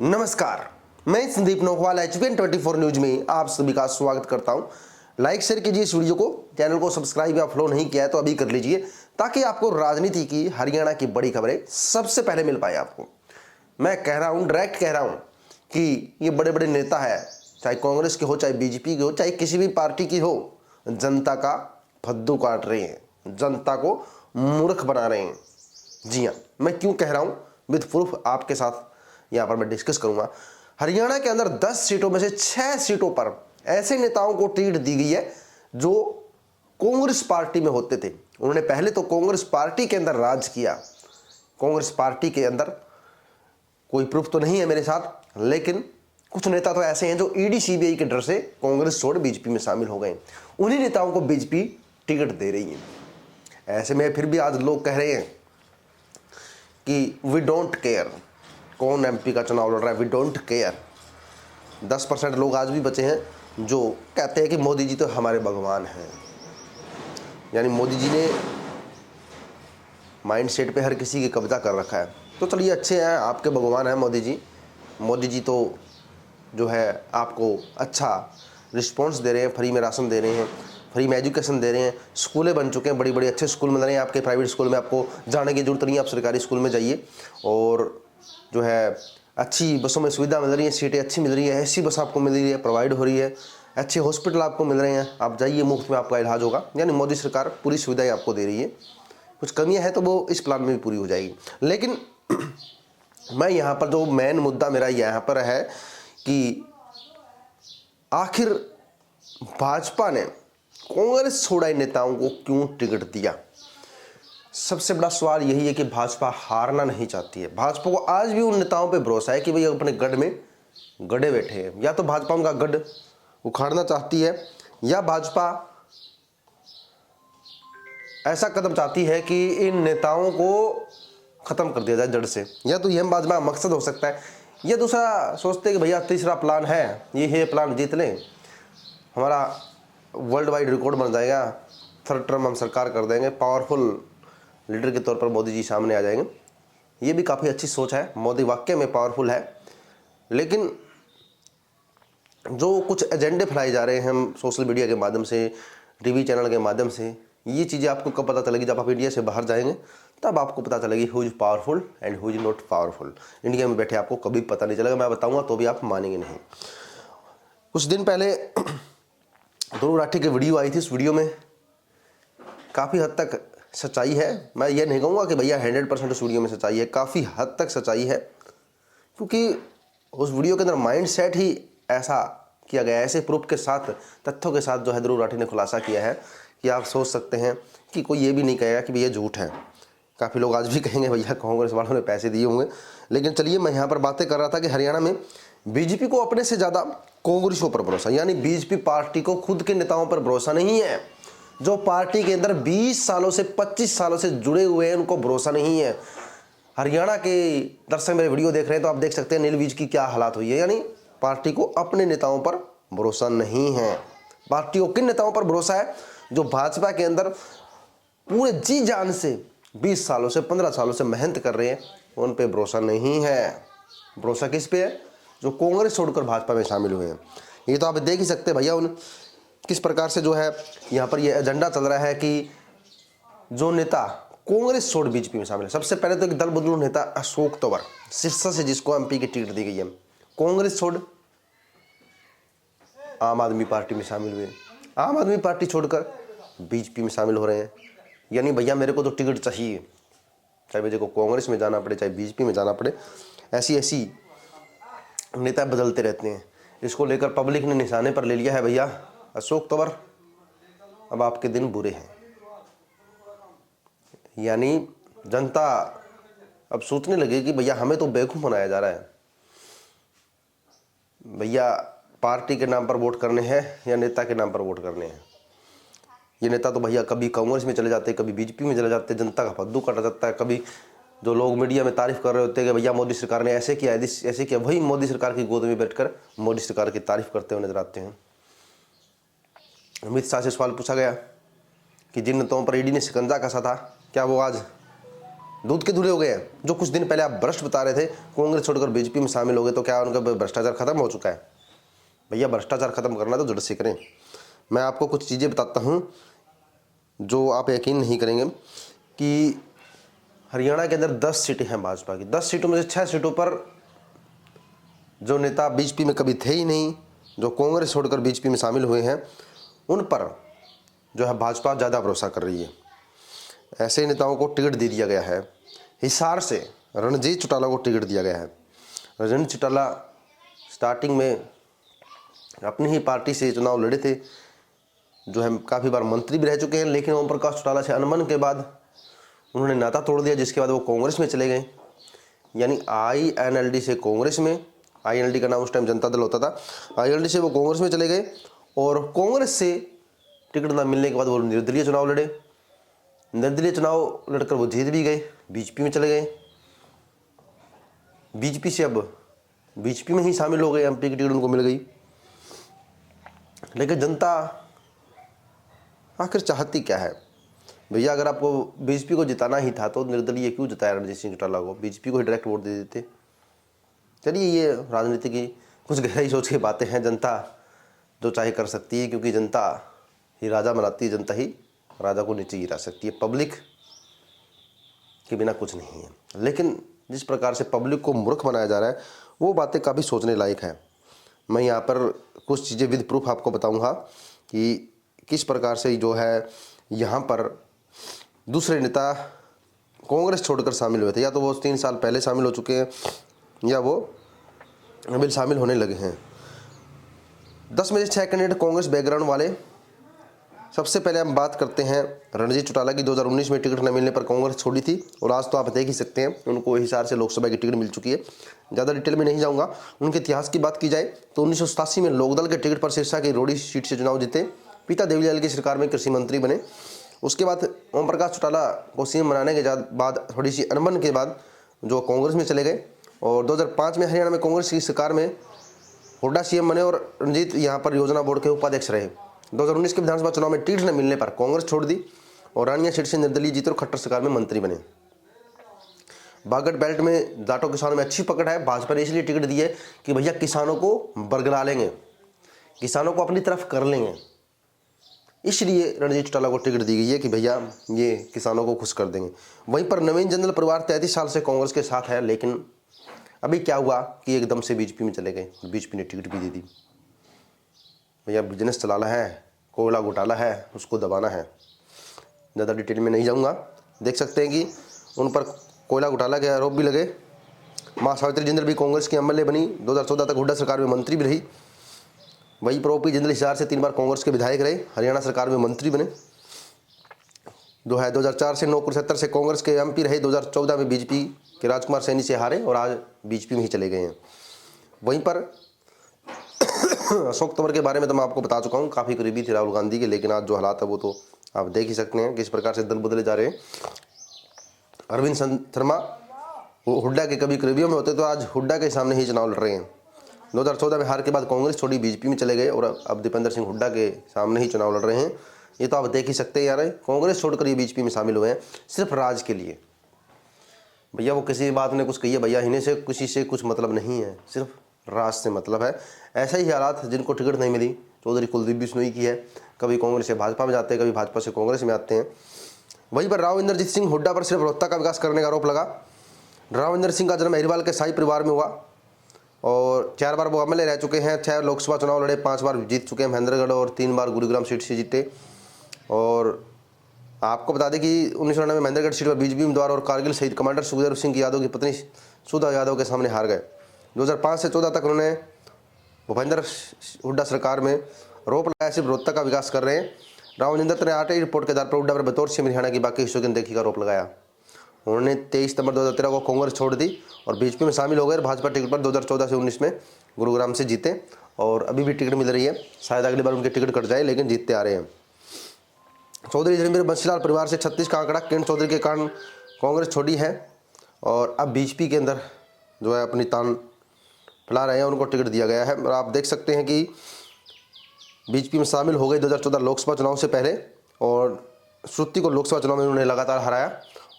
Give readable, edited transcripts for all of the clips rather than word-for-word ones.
नमस्कार, मैं Sandeep नोखवाल HPN 24 news में आप सभी का स्वागत करता हूं। लाइक शेयर कीजिए इस वीडियो को, चैनल को सब्सक्राइब या फॉलो नहीं किया है तो अभी कर लीजिए ताकि आपको राजनीति की हरियाणा की बड़ी खबरें सबसे पहले मिल पाए आपको। मैं कह रहा हूं, डायरेक्ट कह रहा हूं कि ये बड़े बड़े नेता है, चाहे कांग्रेस के हो, चाहे बीजेपी के हो, चाहे किसी भी पार्टी की हो, जनता का फद्दू काट रहे हैं, जनता को मूर्ख बना रहे हैं। जी हाँ, मैं क्यों कह रहा हूं विद प्रूफ आपके साथ यहां पर मैं डिस्कस करूंगा। हरियाणा के अंदर 10 सीटों में से 6 सीटों पर ऐसे नेताओं को टिकट दी गई है जो कांग्रेस पार्टी में होते थे। उन्होंने पहले तो कांग्रेस पार्टी के अंदर राज किया। कांग्रेस पार्टी के अंदर कोई प्रूफ तो नहीं है मेरे साथ, लेकिन कुछ नेता तो ऐसे हैं जो ईडी सीबीआई के डर से कांग्रेस छोड़ बीजेपी में शामिल हो गए। उन्हीं नेताओं को बीजेपी टिकट दे रही है। ऐसे में फिर भी आज लोग कह रहे हैं कि वी डोंट केयर, कौन एमपी का चुनाव लड़ रहा है, वी डोंट केयर। 10% लोग आज भी बचे हैं जो कहते हैं कि मोदी जी तो हमारे भगवान हैं। यानी मोदी जी ने माइंड सेट पे हर किसी के कब्जा कर रखा है। तो चलिए, अच्छे हैं, आपके भगवान हैं मोदी जी। मोदी जी तो जो है आपको अच्छा रिस्पॉन्स दे रहे हैं, फ्री में राशन दे रहे हैं, फ्री में एजुकेशन दे रहे हैं, स्कूलें बन चुके हैं, बड़ी बड़ी अच्छे स्कूल मिल रहे हैं। आपके प्राइवेट स्कूल में आपको जाने की जरूरत नहीं है, आप सरकारी स्कूल में जाइए। और जो है अच्छी बसों में सुविधा मिल रही है, सीटें अच्छी मिल रही है, ऐसी बस आपको मिल रही है, प्रोवाइड हो रही है, अच्छे हॉस्पिटल आपको मिल रहे हैं, आप जाइए, मुफ्त में आपका इलाज होगा। यानी मोदी सरकार पूरी सुविधाएं आपको दे रही है। कुछ कमियां हैं तो वो इस प्लान में भी पूरी हो जाएगी। लेकिन मैं यहाँ पर जो मेन मुद्दा मेरा यहाँ पर है कि आखिर भाजपा ने कांग्रेस छोड़ाई नेताओं को क्यों टिकट दिया। सबसे बड़ा सवाल यही है कि भाजपा हारना नहीं चाहती है। भाजपा को आज भी उन नेताओं पे भरोसा है कि भाई अपने गढ़ में गड़े बैठे हैं। या तो भाजपा उनका गढ़ उखाड़ना चाहती है, या भाजपा ऐसा कदम चाहती है कि इन नेताओं को खत्म कर दिया जाए जड़ से। या तो यह भाजपा का मकसद हो सकता है, या दूसरा सोचते हैं कि भैया तीसरा प्लान है, ये है प्लान, जीत लें, हमारा वर्ल्ड वाइड रिकॉर्ड बन जाएगा, थर्ड टर्म हम सरकार कर देंगे, पावरफुल लीडर के तौर पर मोदी जी सामने आ जाएंगे। ये भी काफ़ी अच्छी सोच है, मोदी वाकई में पावरफुल है। लेकिन जो कुछ एजेंडे फैलाए जा रहे हैं सोशल मीडिया के माध्यम से, टीवी चैनल के माध्यम से, ये चीज़ें आपको कब पता चलेगी? जब आप इंडिया से बाहर जाएंगे तब आपको पता चलेगी who is powerful and who is not powerful. India में बैठे आपको कभी पता नहीं चलेगा। मैं बताऊँगा तो भी आप मानेंगे नहीं। कुछ दिन पहले ध्रुव राठी की वीडियो आई थी। उस वीडियो में काफ़ी हद तक सच्चाई है। मैं ये नहीं कहूँगा कि भैया 100% उस वीडियो में सच्चाई है, काफ़ी हद तक सच्चाई है, क्योंकि उस वीडियो के अंदर माइंड सेट ही ऐसा किया गया है, ऐसे प्रूफ के साथ, तथ्यों के साथ जो है ध्रुव राठी ने खुलासा किया है कि आप सोच सकते हैं कि कोई ये भी नहीं कहेगा कि भैया झूठ है। काफ़ी लोग आज भी कहेंगे भैया कांग्रेस वालों ने पैसे दिए होंगे। लेकिन चलिए, मैं यहाँ पर बातें कर रहा था कि हरियाणा में बीजेपी को अपने से ज़्यादा कांग्रेसों पर भरोसा, यानी बीजेपी पार्टी को खुद के नेताओं पर भरोसा नहीं है। जो पार्टी के अंदर 20 सालों से 25 सालों से जुड़े हुए हैं उनको भरोसा नहीं है। हरियाणा के दर्शक मेरे वीडियो देख रहे हैं तो आप देख सकते हैं नीलवीज की क्या हालात हुई है। यानी पार्टी को अपने नेताओं पर भरोसा नहीं है। पार्टी को किन नेताओं पर भरोसा है? जो भाजपा के अंदर पूरे जी जान से 20 सालों से 15 सालों से मेहनत कर रहे हैं, उन पे भरोसा नहीं है। भरोसा किस पे है? जो कांग्रेस छोड़कर भाजपा में शामिल हुए हैं। ये तो आप देख ही सकते हैं भैया उन किस प्रकार से जो है यहाँ पर ये एजेंडा चल रहा है कि जो नेता कांग्रेस छोड़ बीजेपी में शामिल है। सबसे पहले तो एक दल बदलू नेता अशोक तंवर, सिरसा से, जिसको एमपी की टिकट दी गई है, कांग्रेस छोड़ आम आदमी पार्टी में शामिल हुए। आम आदमी पार्टी छोड़कर बीजेपी में शामिल हो रहे हैं। यानी भैया मेरे को तो टिकट चाहिए, चाहे मुझे को कांग्रेस में जाना पड़े, चाहे बीजेपी में जाना पड़े। ऐसी ऐसी नेता बदलते रहते हैं। इसको लेकर पब्लिक ने निशाने पर ले लिया है भैया अशोक तंवर, अब आपके दिन बुरे हैं। यानी जनता अब सोचने लगे कि भैया हमें तो बेवकूफ़ बनाया जा रहा है। भैया पार्टी के नाम पर वोट करने हैं या नेता के नाम पर वोट करने हैं? ये नेता तो भैया कभी कांग्रेस में चले जाते, कभी बीजेपी में चले जाते, जनता का फद्दू काटा जाता है। कभी जो लोग मीडिया में तारीफ कर रहे होते हैं कि भैया मोदी सरकार ने ऐसे किया, ऐसे किया, वही मोदी सरकार की गोद में बैठकर मोदी सरकार की तारीफ करते हुए नजर आते हैं। अमित शाह से सवाल पूछा गया कि जिन नेताओं पर ईडी ने शिकंजा कसा था, क्या वो आज दूध के धुले हो गए हैं। जो कुछ दिन पहले आप भ्रष्ट बता रहे थे, कांग्रेस छोड़कर बीजेपी में शामिल हो गए, तो क्या उनका भ्रष्टाचार खत्म हो चुका है? भैया भ्रष्टाचार खत्म करना तो जड़ से करें। मैं आपको कुछ चीज़ें बताता हूँ जो आप यकीन नहीं करेंगे कि हरियाणा के अंदर 10 सीटें हैं भाजपा की। 10 सीटों में से 6 सीटों पर जो नेता बीजेपी में कभी थे ही नहीं, जो कांग्रेस छोड़कर बीजेपी में शामिल हुए हैं, उन पर जो है भाजपा ज़्यादा भरोसा कर रही है। ऐसे नेताओं को टिकट दे दिया गया है। हिसार से रणजीत चौटाला को टिकट दिया गया है। रणजीत चौटाला स्टार्टिंग में अपनी ही पार्टी से चुनाव लड़े थे, जो है काफ़ी बार मंत्री भी रह चुके हैं, लेकिन ओम प्रकाश चौटाला से अनबन के बाद उन्होंने नाता तोड़ दिया, जिसके बाद वो कांग्रेस में चले गए। यानी INLD से कांग्रेस में, INLD का नाम उस टाइम जनता दल होता था, INLD से वो कांग्रेस में चले गए और कांग्रेस से टिकट ना मिलने के बाद वो निर्दलीय चुनाव लड़े। निर्दलीय चुनाव लड़कर वो जीत भी गए, बीजेपी में चले गए। बीजेपी से अब बीजेपी में ही शामिल हो गए, MP की टिकट उनको मिल गई। लेकिन जनता आखिर चाहती क्या है? भैया अगर आपको बीजेपी को जिताना ही था तो निर्दलीय क्यों जिताया रणजीत सिंह चौटाला को? बीजेपी को ही डायरेक्ट वोट दे देते। चलिए, ये राजनीति की कुछ गहराई सोच की बातें हैं। जनता जो चाहे कर सकती है, क्योंकि जनता ही राजा बनाती है, जनता ही राजा को नीचे गिरा सकती है। पब्लिक के बिना कुछ नहीं है। लेकिन जिस प्रकार से पब्लिक को मूर्ख बनाया जा रहा है, वो बातें काफ़ी सोचने लायक हैं। मैं यहाँ पर कुछ चीज़ें विद प्रूफ आपको बताऊँगा कि किस प्रकार से जो है यहाँ पर दूसरे नेता कांग्रेस छोड़कर शामिल हुए थे। या तो वो 3 साल पहले शामिल हो चुके हैं, या वो अभी शामिल होने लगे हैं। 10 में से 6 कैंडिडेट कांग्रेस बैकग्राउंड वाले। सबसे पहले हम बात करते हैं रणजीत चौटाला की। 2019 में टिकट न मिलने पर कांग्रेस छोड़ी थी और आज तो आप देख ही सकते हैं उनको हिसार से लोकसभा की टिकट मिल चुकी है। ज़्यादा डिटेल में नहीं जाऊंगा। उनके इतिहास की बात की जाए तो 1987 में लोकदल के टिकट पर सिरसा की रोडी सीट से चुनाव जीते। पिता देवीलाल की सरकार में कृषि मंत्री बने। उसके बाद ओम प्रकाश चौटाला को CM बनाने के बाद थोड़ी सी अनबन के बाद जो कांग्रेस में चले गए और 2005 में हरियाणा में कांग्रेस की सरकार में हुड्डा CM बने और रणजीत यहाँ पर योजना बोर्ड के उपाध्यक्ष रहे। 2019 के विधानसभा चुनाव में टिकट न मिलने पर कांग्रेस छोड़ दी और रानिया सीट से निर्दलीय जीते और खट्टर सरकार में मंत्री बने। बागड़ बेल्ट में जाटों किसानों में अच्छी पकड़ है। भाजपा ने इसलिए टिकट दी है कि भैया किसानों को बरगला लेंगे, किसानों को अपनी तरफ कर लेंगे। इसलिए रणजीत चौटाला को टिकट दी गई है कि भैया ये किसानों को खुश कर देंगे। वहीं पर नवीन जिंदल परिवार 33 साल से कांग्रेस के साथ है, लेकिन अभी क्या हुआ कि एकदम से बीजेपी में चले गए। बीजेपी ने टिकट भी दे दी। भैया बिजनेस चलाना है, कोयला घोटाला है, उसको दबाना है। ज़्यादा डिटेल में नहीं जाऊँगा। देख सकते हैं कि उन पर कोयला घोटाला के आरोप भी लगे। माँ सावित्री जिंदल भी कांग्रेस की MLA बनी। 2014 तक हुड्डा सरकार में मंत्री भी रही। वही प्रोपी जिंदल हिसार से 3 बार कांग्रेस के विधायक रहे, हरियाणा सरकार में मंत्री बने। 2004 से 9 से कांग्रेस के MP रहे। 2014 में बीजेपी के राजकुमार सैनी से हारे और आज बीजेपी में ही चले गए हैं। वहीं पर अशोक तंवर के बारे में तो मैं आपको बता चुका हूँ, काफ़ी करीबी थे राहुल गांधी के, लेकिन आज जो हालात है वो तो आप देख ही सकते हैं किस प्रकार से दल बदले जा रहे हैं। अरविंद शर्मा वो हुड्डा के कभी करीबियों में होते तो आज हुड्डा के सामने ही चुनाव लड़ रहे हैं। 2014 में हार के बाद कांग्रेस छोड़ी, बीजेपी में चले गए और अब दीपेंद्र सिंह हुड्डा के सामने ही चुनाव लड़ रहे हैं। ये तो आप देख ही सकते हैं यार, कांग्रेस छोड़कर ये बीजेपी में शामिल हुए हैं सिर्फ राज के लिए। भैया वो किसी बात ने कुछ कही है, भैया इन्हें से किसी से कुछ मतलब नहीं है, सिर्फ राज से मतलब है। ऐसा ही हालात जिनको टिकट नहीं मिली, चौधरी कुलदीप बिश्नोई की है। कभी कांग्रेस से भाजपा में जाते हैं, कभी भाजपा से कांग्रेस में आते हैं। वहीं पर राव इंद्रजीत सिंह हुड्डा पर सिर्फ रोहतक का विकास करने का आरोप लगा। राव इंद्र सिंह का जन्म अहिरवाल के शाही परिवार में हुआ और 4 बार वो MLA रह चुके हैं। 6 लोकसभा चुनाव लड़े, 5 बार जीत चुके हैं महेंद्रगढ़ और 3 बार गुरुग्राम सीट से जीते। और आपको बता दें कि 1999 में महेंद्रगढ़ सीट पर बीजेपी उम्मीदवार और कारगिल शहीद कमांडर सुखदेव सिंह यादव की पत्नी सुधा यादव के सामने हार गए। 2005 से 14 तक उन्होंने भूपेंद्र हुड्डा सरकार में आरोप लगाया सिर्फ रोहतक का विकास कर रहे हैं। राव इंद्र ने RTI रिपोर्ट के आधार पर हुड्डा पर बतौर CM हरियाणा की बाकी हिस्सों की अनदेखी का आरोप लगाया। उन्होंने 23 सितंबर 2013 को कांग्रेस छोड़ दी और बीजेपी में शामिल हो गए। भाजपा टिकट पर 2014 से 19 में गुरुग्राम से जीते और अभी भी टिकट मिल रही है। शायद अगली बार उनके टिकट कट जाए, लेकिन जीतते आ रहे हैं। चौधरी धर्मवीर बंसीलाल परिवार से 36 का आंकड़ा किरण चौधरी के कारण कांग्रेस छोड़ी है और अब बीजेपी के अंदर जो है अपनी तान फैला रहे हैं। उनको टिकट दिया गया है और आप देख सकते हैं कि बीजेपी में शामिल हो गए 2014 लोकसभा चुनाव से पहले और श्रुति को लोकसभा चुनाव में उन्होंने लगातार हराया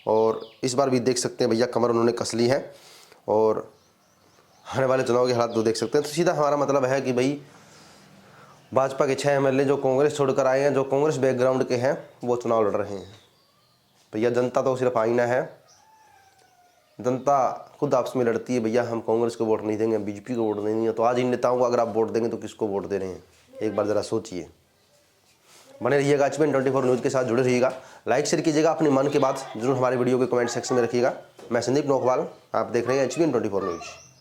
और इस बार भी देख सकते हैं भैया कमर उन्होंने कस ली है और आने वाले चुनाव के हालात तो देख सकते हैं। तो सीधा हमारा मतलब है कि भाई भाजपा के 6 एमएलए जो कांग्रेस छोड़कर आए हैं, जो कांग्रेस बैकग्राउंड के हैं, वो चुनाव लड़ रहे हैं। भैया जनता तो सिर्फ आईना है, जनता खुद आपस में लड़ती है। भैया हम कांग्रेस को वोट नहीं देंगे, बीजेपी को वोट देंगे, तो आज इन नेताओं को अगर आप वोट देंगे तो किसको वोट दे रहे हैं, एक बार ज़रा सोचिए। बने रहिएगा HBN24 न्यूज़ के साथ, जुड़े रहिएगा, लाइक शेयर कीजिएगा, अपने मन की बात जरूर हमारे वीडियो के कमेंट सेक्शन में रखिएगा। मैं संदीप नौकवाल, आप देख रहे हैं HBN24 न्यूज़।